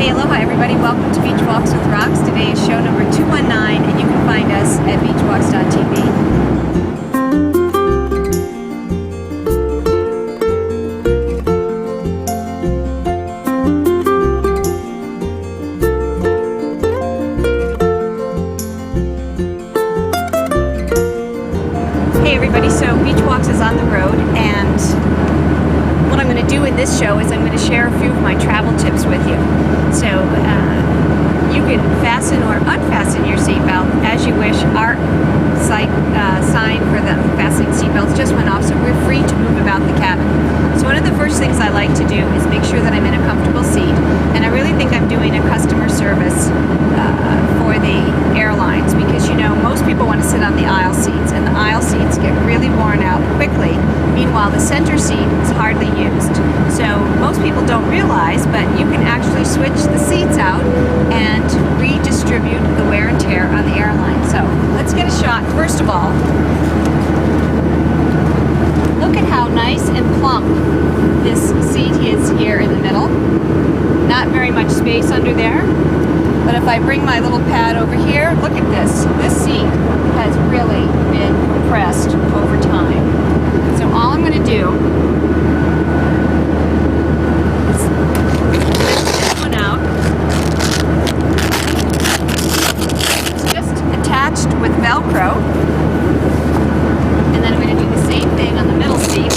Hey, aloha everybody, welcome to Beach Walks with Rocks. Today is show number 219 and you can find us at beachwalks.tv. Hey everybody, so Beach Walks is on the road, and what I'm going to do in this show is I'm going to share a few of my travel tips with you. So you can fasten or unfasten your seatbelt as you wish. Our sign for the fastening seatbelts just went off, so we're free to move about the cabin. So one of the first things I like to do is make sure that I'm in a comfortable seat, and I really think I'm doing a customer service for the airlines, because you know most people want to sit on the aisle seats, and the aisle seats get really worn out quickly. Meanwhile, the center seat is hardly used. So most people don't realize, but you can actually switch the seats out and redistribute the wear and tear on the airline. So let's get a shot. First of all, look at how nice and plump this seat is here in the middle. Not very much space under there. But if I bring my little pad over here, look at this. This seat has really been compressed over time. So all I'm going to do is lift this one out. It's just attached with Velcro. And then I'm going to do the same thing on the middle seat.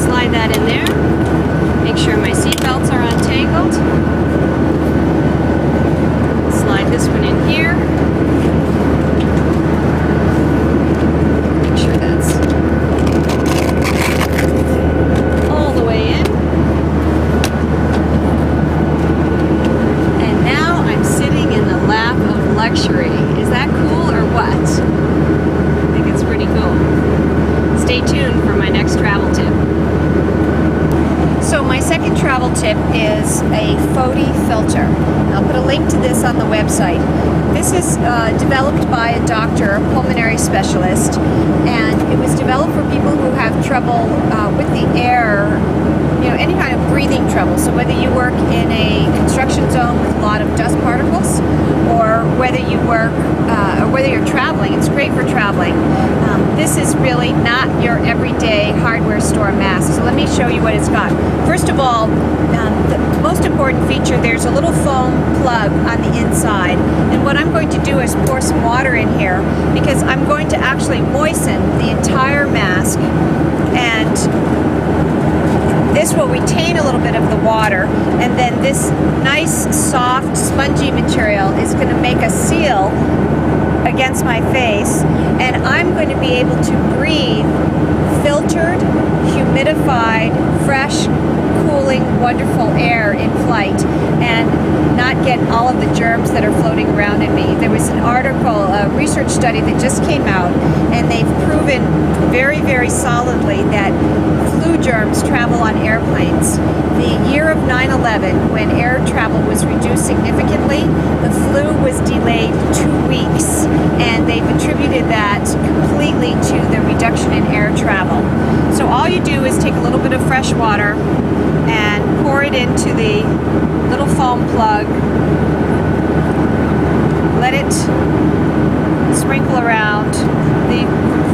Slide that in there. Make sure my seat belts are untangled. Slide this one in here. Make sure that's all the way in. And now I'm sitting in the lap of luxury. Is that cool or what? I think it's pretty cool. Stay tuned for my next travel tip. So my second travel tip is a Foti filter. I'll put a link to this on the website. This is developed by a doctor, a pulmonary specialist, and it was developed for people who have trouble with the air, you know, any kind of breathing trouble. So whether you work in a construction zone with a lot of dust particles, or whether you work, or whether you're traveling, it's great for traveling. This is really not your everyday hardware store mask. So let me show you what it's got. First of all, the most important feature, there's a little foam plug on the inside. And what I'm going to do is pour some water in here, because I'm going to actually moisten the entire mask, and this will retain a little bit of the water, and then this nice, soft, spongy material is going to make a seal against my face, and I'm going to be able to breathe filtered, humidified, fresh, cooling, wonderful air in flight, and not get all of the germs that are floating around in me. There was an article, a research study that just came out, and they've proven very, very solidly that flu germs travel on airplanes. The year of 9/11, when air travel was reduced significantly, the flu was delayed 2 weeks, and they've attributed that completely to the reduction in air travel. So all you do is take a little bit of fresh water and pour it into the little foam plug. Let it sprinkle around. The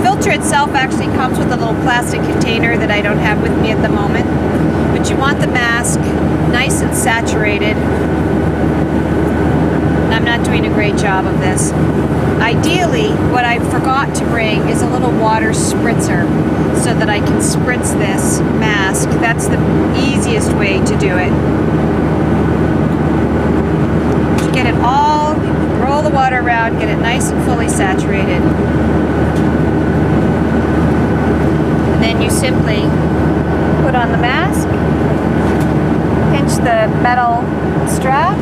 filter itself actually comes with a little plastic container that I don't have with me at the moment. But you want the mask nice and saturated. I'm not doing a great job of this. Ideally, what I forgot to bring is a little water spritzer so that I can spritz this mask. That's the easiest way to do it. Get it all, roll the water around, get it nice and fully saturated. And then you simply put on the mask, pinch the metal strap,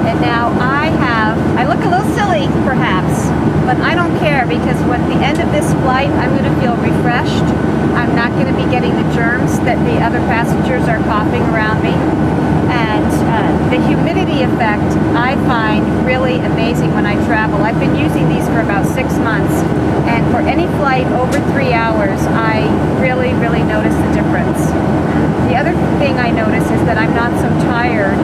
and now I look a little silly perhaps, but I don't care, because at the end of this flight I'm going to feel refreshed. I'm not going to be getting the germs that the other passengers are coughing around me. And the humidity effect I find really amazing when I travel. I've been using these for about 6 months, and for any flight over 3 hours, I really I'm not so tired,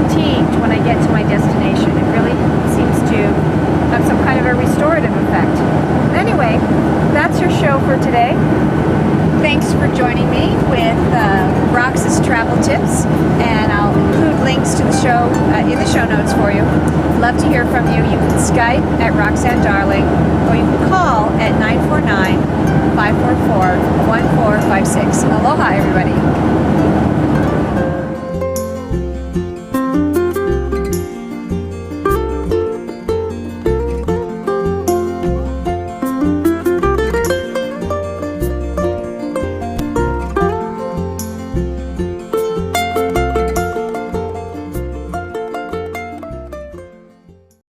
fatigued when I get to my destination. It really seems to have some kind of a restorative effect. Anyway, that's your show for today. Thanks for joining me with Rox's travel tips, and I'll include links to the show in the show notes for you. Love to hear from you. You can Skype at Roxanne Darling, or you can call at 949-544-1456. Aloha, everybody.